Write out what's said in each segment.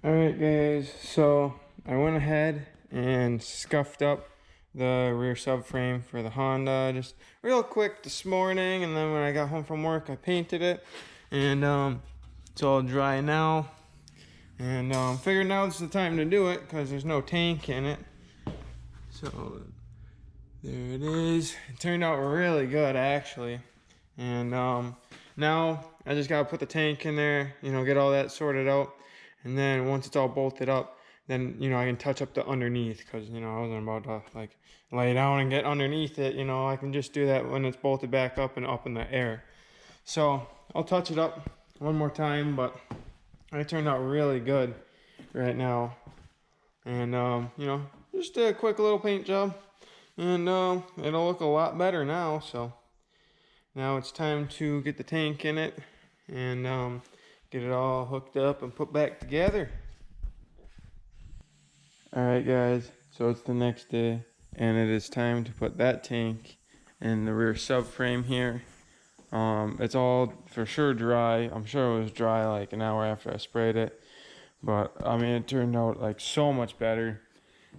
Alright guys, so I went ahead and scuffed up the rear subframe for the Honda just real quick this morning, and then when I got home from work I painted it, and it's all dry now, and figured now's the time to do it because there's no tank in it. So there it is. It turned out really good actually, and now I just gotta put the tank in there, get all that sorted out. And then once it's all bolted up, then, I can touch up the underneath because, I wasn't about to like lay down and get underneath it. I can just do that when it's bolted back up and up in the air. So I'll touch it up one more time, but it turned out really good right now. And, just a quick little paint job, and it'll look a lot better now. So now it's time to get the tank in it and get it all hooked up and put back together. Alright guys, so it's the next day and it is time to put that tank in the rear subframe here. It's all for sure dry. I'm sure it was dry like an hour after I sprayed it, but I mean it turned out like so much better,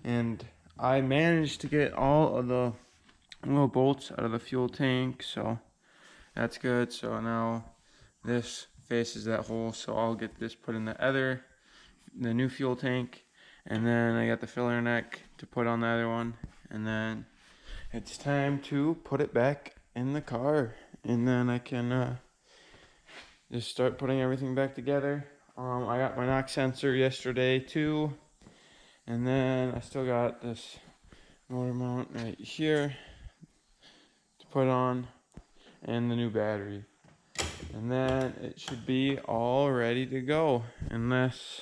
and I managed to get all of the little bolts out of the fuel tank, so that's good. So now this faces that hole, so I'll get this put in the new fuel tank, and then I got the filler neck to put on the other one, and then it's time to put it back in the car, and then I can just start putting everything back together. I got my knock sensor yesterday too, and then I still got this motor mount right here to put on, and the new battery. And then it should be all ready to go, unless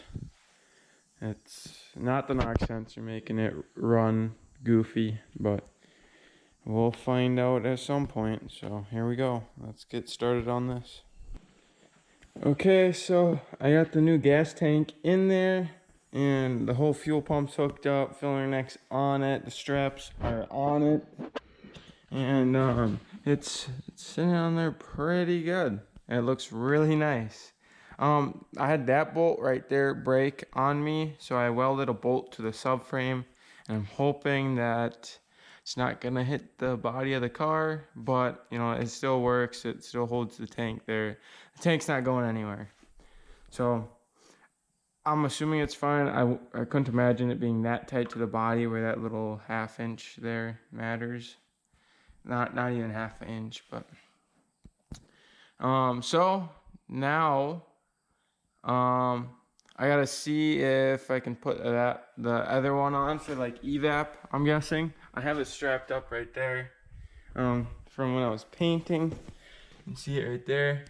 it's not the knock sensor making it run goofy, but we'll find out at some point. So here we go. Let's get started on this. Okay, so I got the new gas tank in there, and the whole fuel pump's hooked up, filler neck's on it, the straps are on it, and it's sitting on there pretty good. It looks really nice. I had that bolt right there break on me, so I welded a bolt to the subframe, and I'm hoping that it's not gonna hit the body of the car, but it still works. It still holds the tank there. The tank's not going anywhere, so I'm assuming it's fine. I couldn't imagine it being that tight to the body where that little half-inch there matters. Not even half an inch, but so now I gotta see if I can put the other one on for like evap. I'm guessing I have it strapped up right there from when I was painting. You can see it right there.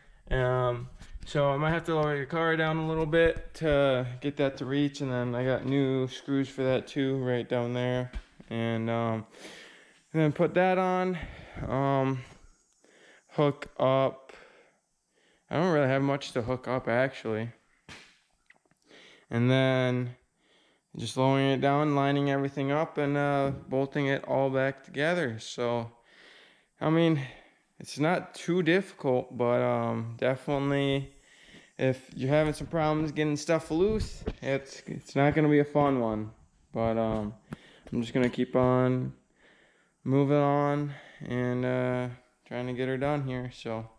So I might have to lower your car down a little bit to get that to reach, and then I got new screws for that too right down there, and then put that on, hook up. I don't really have much to hook up actually. And then just lowering it down, lining everything up, and bolting it all back together. So, I mean, it's not too difficult, but definitely if you're having some problems getting stuff loose, it's not going to be a fun one. But I'm just going to keep on moving on and trying to get her done here. So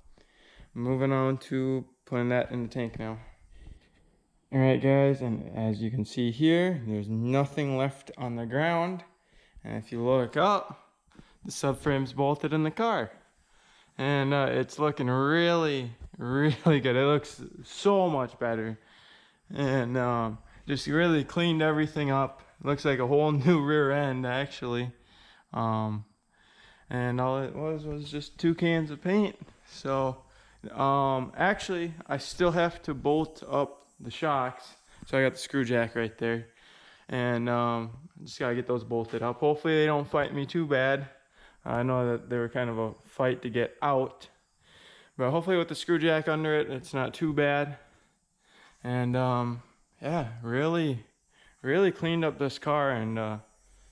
moving on to putting that in the tank now. Alright guys, and as you can see here, there's nothing left on the ground, and if you look up, the subframe's bolted in the car, and it's looking really good. It looks so much better, and just really cleaned everything up. Looks like a whole new rear end actually, and all it was just 2 cans of paint. So actually I still have to bolt up the shocks, so I got the screw jack right there, and just gotta get those bolted up. Hopefully they don't fight me too bad. I know that they were kind of a fight to get out, but hopefully with the screw jack under it, it's not too bad. And yeah, really cleaned up this car, and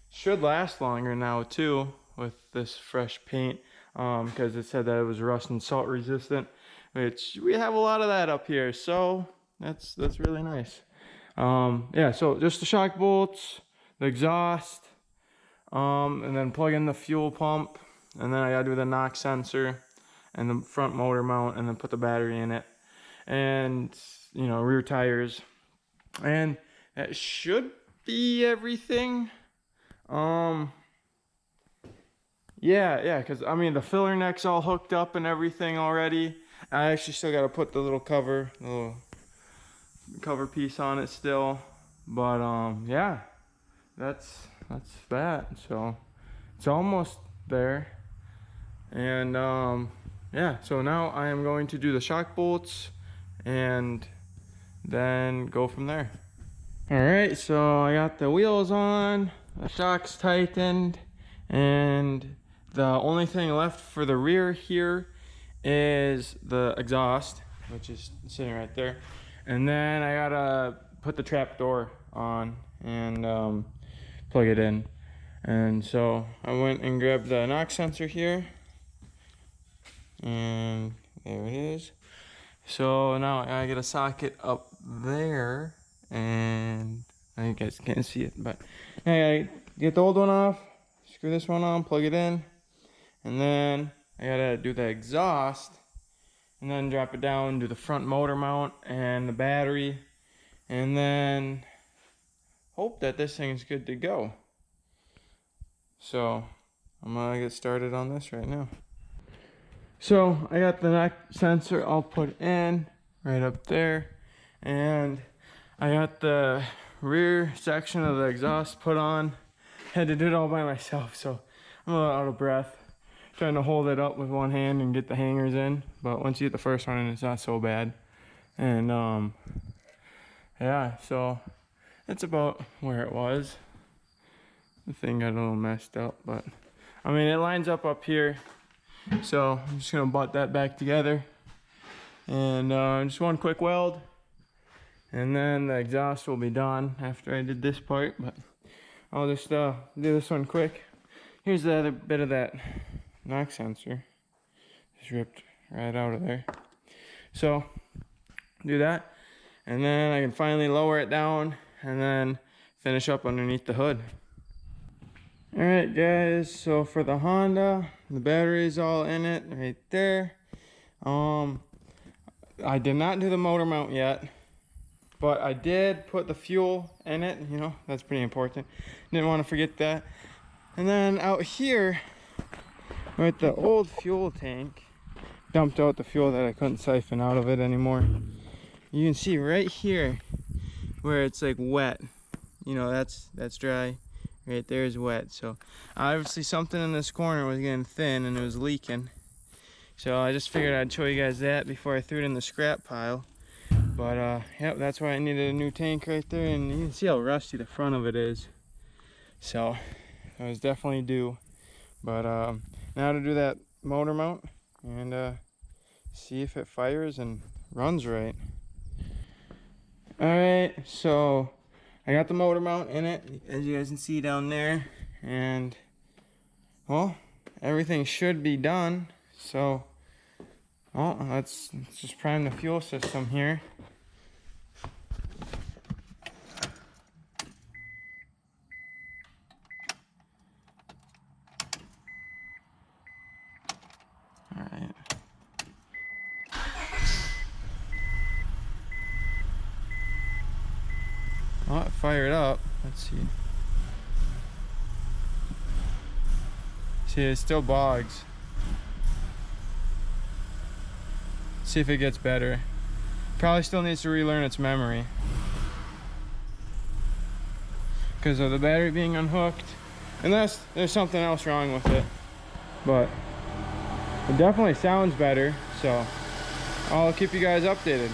should last longer now too with this fresh paint, because it said that it was rust and salt resistant, which we have a lot of that up here, so that's really nice. Yeah, so just the shock bolts, the exhaust, and then plug in the fuel pump, and then I gotta do the knock sensor and the front motor mount, and then put the battery in it, and you know, rear tires, and that should be everything. Yeah, because I mean the filler neck's all hooked up and everything already. I actually still got to put the little cover piece on it still, but yeah, that's that. So it's almost there, and yeah. So now I am going to do the shock bolts, and then go from there. All right, so I got the wheels on, the shocks tightened, and the only thing left for the rear here is the exhaust, which is sitting right there. And then I gotta put the trap door on and plug it in. And so I went and grabbed the knock sensor here, and there it is. So now I gotta get a socket up there, and you guys can't see it, but I gotta get the old one off, screw this one on, plug it in, and then I gotta do the exhaust, and then drop it down, do the front motor mount and the battery, and then hope that this thing is good to go. So I'm gonna get started on this right now. So I got the knock sensor all put in right up there, and I got the rear section of the exhaust put on. Had to do it all by myself, so I'm a little out of breath, trying to hold it up with one hand and get the hangers in. But once you get the first one in, it's not so bad. And yeah, so that's about where it was. The thing got a little messed up, but I mean, it lines up here. So I'm just gonna butt that back together, and just one quick weld, and then the exhaust will be done after I did this part. But I'll just do this one quick. Here's the other bit of that knock sensor, just ripped right out of there. So do that, and then I can finally lower it down and then finish up underneath the hood. All right, guys, so for the Honda, the battery's all in it right there. I did not do the motor mount yet, but I did put the fuel in it. You know, that's pretty important. Didn't want to forget that. And then out here, with the old fuel tank, dumped out the fuel that I couldn't siphon out of it anymore. You can see right here where it's like wet. You know, that's dry. Right there is wet. So obviously something in this corner was getting thin and it was leaking. So I just figured I'd show you guys that before I threw it in the scrap pile. But yep, that's why I needed a new tank right there, and you can see how rusty the front of it is. So it was definitely due. But now to do that motor mount and see if it fires and runs right. Alright, so I got the motor mount in it, as you guys can see down there, and well, everything should be done. So well, let's just prime the fuel system here. Alright. Well, it fired up. Let's see. See, it still bogs. See if it gets better. Probably still needs to relearn its memory because of the battery being unhooked, unless there's something else wrong with it. But it definitely sounds better, so I'll keep you guys updated.